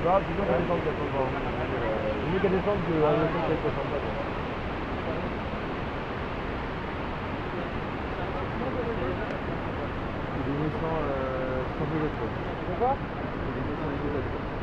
Ah, plutôt qu'à descendre de 400 ans. Mieux qu'à descendre que à descendre de 400 ans. Il est 100 2 autres. D'accord. Il est 100 2 autres.